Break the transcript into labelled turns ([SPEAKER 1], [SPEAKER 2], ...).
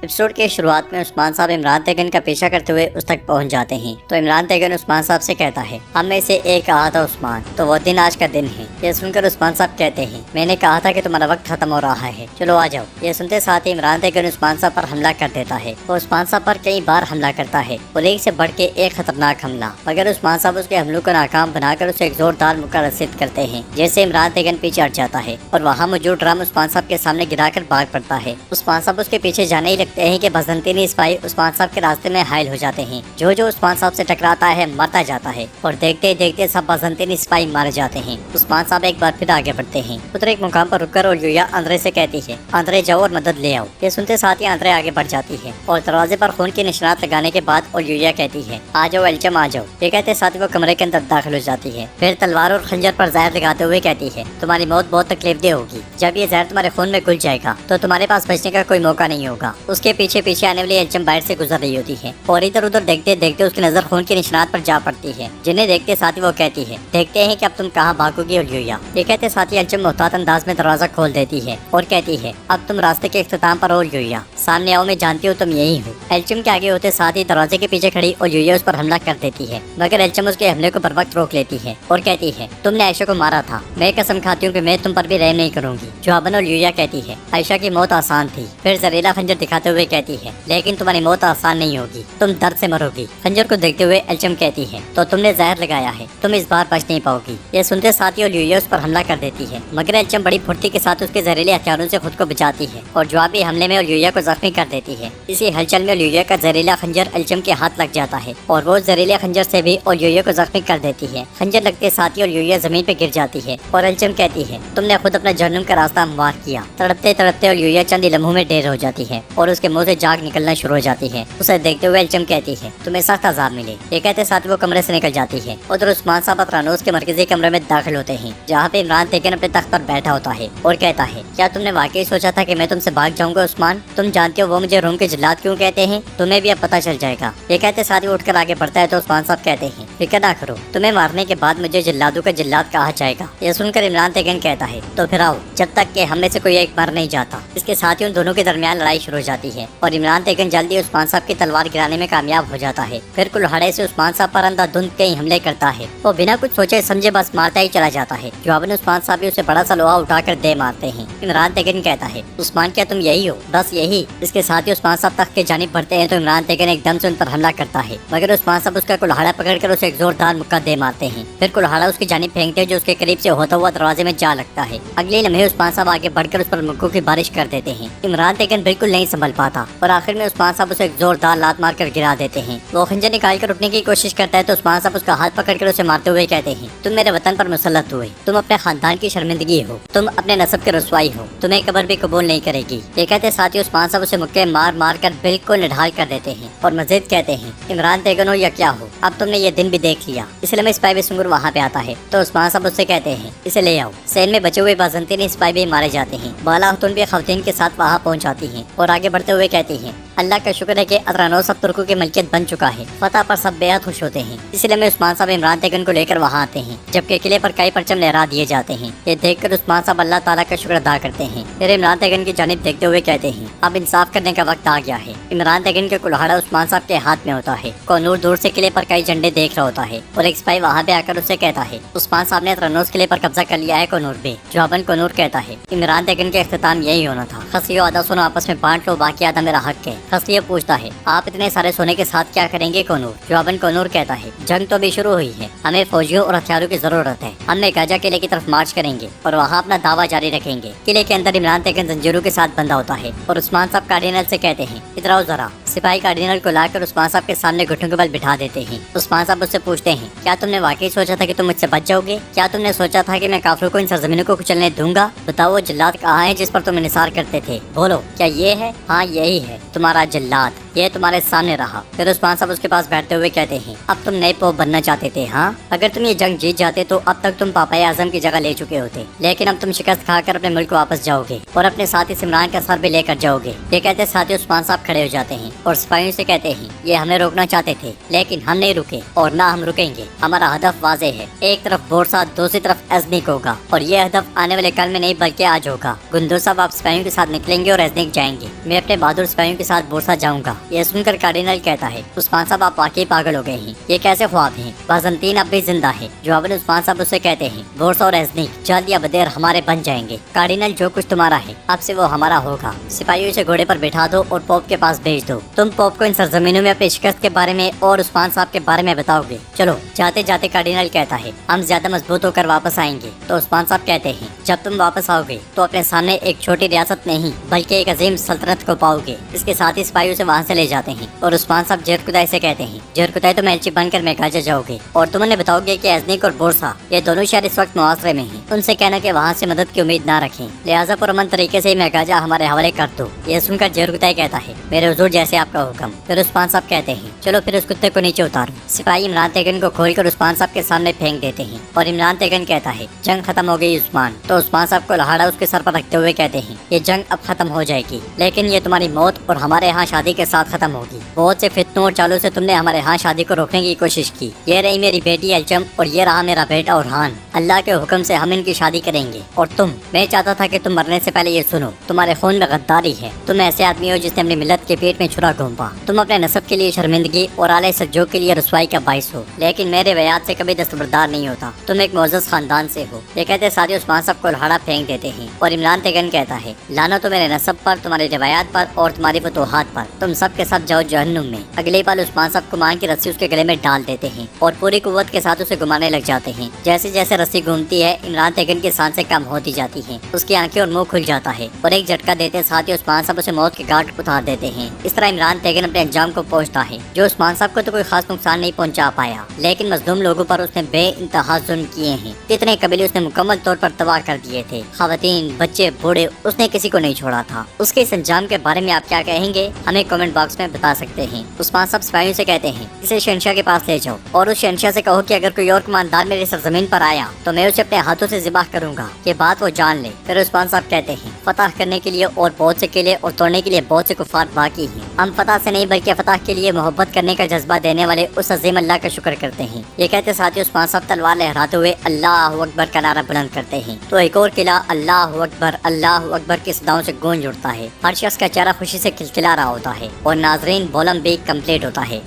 [SPEAKER 1] Episode के शुरुआत में उस्मान साहब इमरान तेगन का पीछा करते हुए उस तक पहुंच जाते हैं तो इमरान तेगन उस्मान साहब से कहता है, हम में से एक कहा था उस्मान, तो वो दिन आज का दिन है। ये सुनकर उस्मान साहब कहते हैं, मैंने कहा था कि तुम्हारा वक्त खत्म हो रहा है, चलो आ जाओ। ये सुनते साथ ही इमरान तेगन उस्मान साहब पर हमला कर देता है। वो उस्मान साहब पर कई बार हमला करता है और एक से बढ़ के एक खतरनाक हमला, मगर उस्मान साहब उसके हमलों को नाकाम बनाकर उसे एक जोरदार मुक्का रसीद करते हैं। जैसे इमरान तेगन पीछे हट जाता है और वहाँ मौजूद ड्रम उस्मान साहब के सामने गिराकर भाग पड़ता है। उस्मान साहब उसके पीछे जाने ही लगते हैं कि बसंतीनी सिपाही उस्मान साहब के रास्ते में हायल हो जाते हैं। जो जो उस्मान साहब से टकराता है मरता जाता है और देखते देखते सब बसंतीनी सिपाही मारे जाते हैं। उस्मान साहब एक बार फिर आगे बढ़ते हैं। उधर एक मुकाम पर रुककर और यूया अंद्रे से कहती है, अंद्रे जाओ और मदद ले आओ। ये सुनते साथ ही अंद्रे आगे बढ़ जाती है और दरवाजे पर खून के निशानात लगाने के बाद और यूया कहती है, आ जाओ एल्चम आ जाओ। ये कहते साथ ही वो कमरे के अंदर दाखिल हो जाती है। फिर तलवार और खंजर पर जहर लगाते हुए कहती है, तुम्हारी मौत बहुत तकलीफदेह होगी। जब ये जहर तुम्हारे खून में घुल जाएगा तो तुम्हारे पास बचने का कोई मौका नहीं होगा। उसके पीछे पीछे आने वाली एल्चम बाहर से गुजर रही होती है और इधर उधर देखते देखते उसकी नजर खून के निशानात पर जा पड़ती है, जिन्हें देखते साथ ही वो कहती है, देखते हैं कि अब तुम कहाँ भागोगी ओलिया। ये कहते साथ ही एल्चम मोहतात अंदाज में दरवाजा खोल देती है और कहती है, अब तुम रास्ते के इख्तिताम पर ओलिया, सामने आओ, मैं जानती हूँ तुम यही हो। एल्चम के आगे होते साथ ही दरवाजे के पीछे खड़ी ओलिया उस पर हमला कर देती है, मगर एल्चम उसके हमले को बर वक्त रोक लेती है और कहती है, तुमने आयशा को मारा था, मैं कसम खाती हूँ कि मैं तुम पर भी रहम नहीं करूंगी। जवाबन ओलिया कहती है, आयशा की मौत आसान थी। फिर जहरीला खंजर दिखाते हुए कहती है, लेकिन तुम्हारी मौत आसान नहीं होगी, तुम दर्द से मरोगी। खंजर को देखते हुए एल्चम कहती है, तो तुमने जहर लगाया है, तुम इस बार बच नहीं पाओगी। ये सुनते साथ ही ओलिया उस पर हमला कर देती है, मगर एल्चम बड़ी फुर्ती के साथ उसके जहरीले हथियारों से खुद को बचाती है और जवाबी हमले में ओलिया को जख्मी कर देती है। इसी हलचल में ओलिया का जहरीला खंजर एल्चम के हाथ लग जाता है और वो जहरीले खंजर से भी ओलिया को जख्मी कर देती है। खंजर लगते साथ ही ओलिया जमीन पे गिर जाती है और एल्चम कहती है, तुमने खुद अपना जहन्नुम का रास्ता हमवार किया। तड़पते तड़पते ओलिया चंद ही लम्हों में ढेर हो जाती है और उसके मुंह से जाग निकलना शुरू हो जाती है। उसे देखते हुए एल्चम कहती है, तुम्हें सख्त अजाब मिले। ये कहते साथ वो कमरे से निकल जाती है। उधर उस्मान साहब अतरानोस के मरकजी कमरे में दाखिल होते हैं, जहाँ पे इमरान तेगन अपने तख्त पर बैठा होता है और कहता है, क्या तुमने वाकई सोचा था कि मैं तुमसे भाग जाऊंगा उस्मान? तुम जानते हो वो मुझे रूम के जल्लाद क्यों कहते हैं? तुम्हें भी अब पता चल जाएगा। ये कहते साथ ही उठकर आगे बढ़ता है तो उस्मान साहब कहते हैं, फिक्र ना करो, तुम्हें मारने के बाद मुझे जल्लादों का जल्लाद कहा जाएगा। ये सुनकर इमरान तेगन कहता है, तो फिर आओ, जब तक कि हम में से कोई एक मर नहीं जाता। इसके साथ ही उन दोनों के दरमियान लड़ाई शुरू हो जाती है और इमरान तेगन जल्दी उस्मान साहब की तलवार गिराने में कामयाब हो जाता है। फिर कुल्हाड़े से उस्मान साहब पर अंधाधुंध कई हमले करता है। वो बिना कुछ सोचे समझे बस मारता ही चला जाता है। जवाबन उस्मान साहब भी उसे बड़ा सा लोहा उठाकर दे मारते हैं। इमरान तेगन कहता है, उस्मान क्या तुम यही हो? बस यही। इसके साथ ही उस्मान साहब तख्त के जानिब बढ़ते हैं तो इमरान तेगन एकदम से उन पर हमला करता है, मगर उस्मान साहब उसका कुल्हाड़ा पकड़कर उसे एक जोरदार मुक्का दे मारते हैं। फिर कुल्हाड़ा उसकी जानिब फेंकते हैं जो उसके करीब से होता हुआ दरवाजे में जा लगता है। अगले लम्हे उस्मान साहब आगे बढ़कर उस पर मुक्कों की बारिश कर देते हैं। इमरान तेगन बिल्कुल नहीं संभल पाता और आखिर में उस्मान साहब उसे एक जोरदार लात मारकर गिरा देते हैं। वो खंजर निकाल कर उठने की कोशिश करता है तो उस्मान साहब उसका हाथ पकड़कर उसे मारते हुए कहते हैं, तुम मेरे वतन पर मुसल्लत हुए, तुम अपने खानदान की शर्मिंदगी हो, तुम अपने नस्ब के रसवाई हो, तुम्हें कब्र भी कबूल नहीं करेगी। ये कहते साथ ही उस्मान साहब उसे मुक्के मार मार कर बिल्कुल निढाल कर देते हैं और मजीद कहते हैं, इमरान तेगन हो या क्या हो, अब तुमने ये दिन भी देख लिया। इसलिए में सिपाही सुंगर वहाँ पे आता है तो उस्मान साहब उससे कहते हैं, इसे ले आओ। सैन में बचे हुए बाजंतीनी सिपाही भी मारे जाते हैं। बाला खतून भी खवातीन के साथ वहाँ पहुँच जाती हैं और आगे बढ़ते हुए कहती हैं, अल्लाह का शुक्र है कि अतरानोस अब तुर्कों की मलकियत बन चुका है। फतह पर सब बेहद खुश होते हैं। इसलिए में उस्मान साहब इमरान तेगन को लेकर वहाँ आते हैं, जबकि किले पर कई परचम लहरा दिए जाते हैं। ये देखकर उस्मान साहब अल्लाह ताला का शुक्र अदा करते हैं। फिर इमरान तेगन की जानिब देखते हुए कहते हैं, अब इंसाफ करने का वक्त आ गया है। इमरान तेगन के कुल्हाड़ा उस्मान साहब के हाथ में होता है। कोनूर दूर से किले पर कई झंडे देख रहा होता है और एक सिपाही वहाँ पे आकर उससे कहता है, उस्मान साहब ने अतरानोस किले पर कब्जा कर लिया है कोनूर पे। जवाबन कोनूर कहता है, इमरान तेगन के इख्तिताम यही होना था। खस्तियों आधा सोना आपस में बांट लो, बाकी आधा मेरा हक है। खस्तियों पूछता है, आप इतने सारे सोने के साथ क्या करेंगे कोनूर? जवाबन कोनूर कहता है, जंग तो भी शुरू हुई है, हमें फौजियों और हथियारों की जरूरत है। हम गाजा किले की तरफ मार्च करेंगे और वहाँ अपना दावा जारी रखेंगे। किले के अंदर इमरान तेगन जंजीरों के साथ बंधा होता है और उस्मान साहब कार्डिनल से कहते हैं, इधर आओ जरा। सिपाही कार्डिनल को लाकर उस्मान साहब के सामने घुटनों के बल बिठा देते हैं। उस्मान साहब उससे पूछते हैं, क्या तुमने वाकई सोचा था कि तुम मुझसे बच जाओगे? क्या तुमने सोचा था कि मैं काफिरों को इन सरजमीनों को कुचलने दूंगा? बताओ वो जल्लाद कहाँ है जिस पर तुम निसार करते थे? बोलो, क्या ये है? हाँ यही है तुम्हारा जल्लाद, ये तुम्हारे सामने रहा। फिर उस्मान साहब उसके पास बैठते हुए कहते हैं, अब तुम नए पोप बनना चाहते थे, हाँ? अगर तुम ये जंग जीत जाते तो अब तक तुम पापाए आजम की जगह ले चुके होते, लेकिन अब तुम शिकस्त खाकर अपने मुल्क को वापस जाओगे और अपने साथी इमरान का सर भी लेकर जाओगे। ये कहते साथ ही उस्मान साहब खड़े हो जाते हैं और सिपाहियों से कहते हैं ये हमें रोकना चाहते थे लेकिन हम नहीं रुके और ना हम रुकेंगे। हमारा हदफ वाजे है, एक तरफ बोरसा दूसरी तरफ एजनिक होगा और ये हदफ आने वाले कल में नहीं बल्कि आज होगा। गुंदो साहब आप सिपाहियों के साथ निकलेंगे और एजनिक जाएंगे, मैं अपने बहादुर सिपाहियों के साथ बोरसा जाऊंगा। ये सुनकर कार्डिनल कहता है उस्मान साहब आप वाकई पागल हो गए हैं, ये कैसे ख्वाब हैं? बाज़ंतीन अब भी जिंदा है। जवाब में उस्मान साहब उससे कहते हैं बोरसा और एजनिक जल्द या बदेर हमारे बन जाएंगे। कार्डिनल जो कुछ तुम्हारा है अब से वो हमारा होगा। सिपाहियों से घोड़े पर बैठा दो और पोप के पास भेज दो। तुम पोप को इन सरजमीनों में अपनी शिकस्त के बारे में और उस्मान साहब के बारे में बताओगे। चलो। जाते जाते कार्डिनल कहता है हम ज्यादा मजबूत होकर वापस आएंगे। तो उस्मान साहब कहते हैं जब तुम वापस आओगे तो अपने सामने एक छोटी रियासत नहीं बल्कि एक अजीम सल्तनत को पाओगे। इसके साथ ही सिपाहियों से वहाँ से ले जाते हैं और उस्मान साहब जरकुदाई से कहते हैं जरकुदाई तुम एलची बनकर मेघाजा जाओगे और तुम उन्हें बताओगे कि एजनिक और बोरसा ये दोनों शहर इस वक्त मुआसरे में हैं। उनसे कहना कि वहाँ से मदद की उम्मीद ना रखें, लिहाजा पुरअमन तरीके से मेघाजा हमारे हवाले कर दो। ये सुनकर जरकुदाई कहता है मेरे हुजूर जैसे आपका हुक्म। फिर उस्मान साहब कहते हैं चलो फिर उस कुत्ते को नीचे उतारो। सिपाही इमरान तेगन को खोलकर उस्मान साहब के सामने फेंक देते हैं और इमरान तेगन कहता है जंग खत्म हो गई उस्मान। तो उस्मान साहब को लहाड़ा उसके सर पर रखते हुए कहते हैं ये जंग अब खत्म हो जाएगी लेकिन ये तुम्हारी मौत और हमारे यहाँ शादी के साथ खत्म होगी। बहुत से फितनों और चालों से तुमने हमारे यहाँ शादी को रोकने की कोशिश की। ये रही मेरी बेटी एलचम और ये रहा मेरा बेटा उरहान। अल्लाह के हुक्म से हम इनकी शादी करेंगे। और मैं चाहता था कि तुम मरने से पहले ये सुनो तुम्हारे खून में गद्दारी है। तुम ऐसे आदमी हो जिसने अपनी मिलत के पेट में छुरा घूमा। तुम अपने नसब के लिए शर्मिंदगी और आले सज्जों के लिए रसवाई का बाइस हो लेकिन मेरे बयात से कभी दस्तबरदार नहीं होता। तुम एक मोअज़्ज़ज़ खानदान से हो। ये कहते सारे उस्मान साहब को लहाड़ा फेंक देते हैं और इमरान तेगन कहता है लानो तो मेरे नसब पर, तुम्हारी रिवायात पर और तुम्हारी फतूहात पर। तुम सब के सब जाओ जहन्नुम में। अगले पल उस्मान साहब को मान की रस्सी उसके गले में डाल देते हैं और पूरी कुव्वत के साथ उसे घुमाने लग जाते हैं। जैसे जैसे रस्सी घूमती है इमरान तेगन की सांसें कम होती जाती हैं, उसकी आंखें और मुंह खुल जाता है और एक झटका देते साथ ही उस्मान साहब उसे मौत के घाट उतार देते हैं। इस तरह इमरान तेगन अपने अंजाम को पहुंचता है जो उस्मान साहब को तो कोई खास नुकसान नहीं पहुंचा पाया लेकिन मजलूम लोगों पर उसने बेइंतहा जुल्म किए हैं। कितने कबीले उसने मुकम्मल तौर पर तबाह कर दिए थे, खवातीन बच्चे बूढ़े उसने किसी को नहीं छोड़ा था। उसके इस अंजाम के बारे में आप क्या कहेंगे हमें कमेंट बॉक्स में बता सकते हैं। उस्मान साहब सिपाहियों से कहते हैं इसे शहंशाह के पास ले जाओ और उस शहंशाह से कहो कि अगर कोई और कमानदार मेरी सरजमीन पर आया तो मैं उसे अपने हाथों से ज़िबाह करूंगा, ये बात वो जान ले। फिर उस्मान साहब कहते हैं फतह करने के लिए और बहुत से किले और तोड़ने के लिए बहुत से कुफार बाकी हैं। हम फतह से नहीं बल्कि फतह के लिए मोहब्बत करने का जज्बा देने वाले उस अजीम अल्लाह का शुक्र करते हैं। ये कहते साथ ही उस्मान साहब तलवार लहराते हुए अल्लाह अकबर का नारा बुलंद करते हैं तो एक और किला अल्लाह अकबर की सदाओं से गूंज उठता है। हर शख्स का चेहरा खुशी से खिलखिला रहा होता है और नाजरीन बोलम भी कंप्लीट होता है।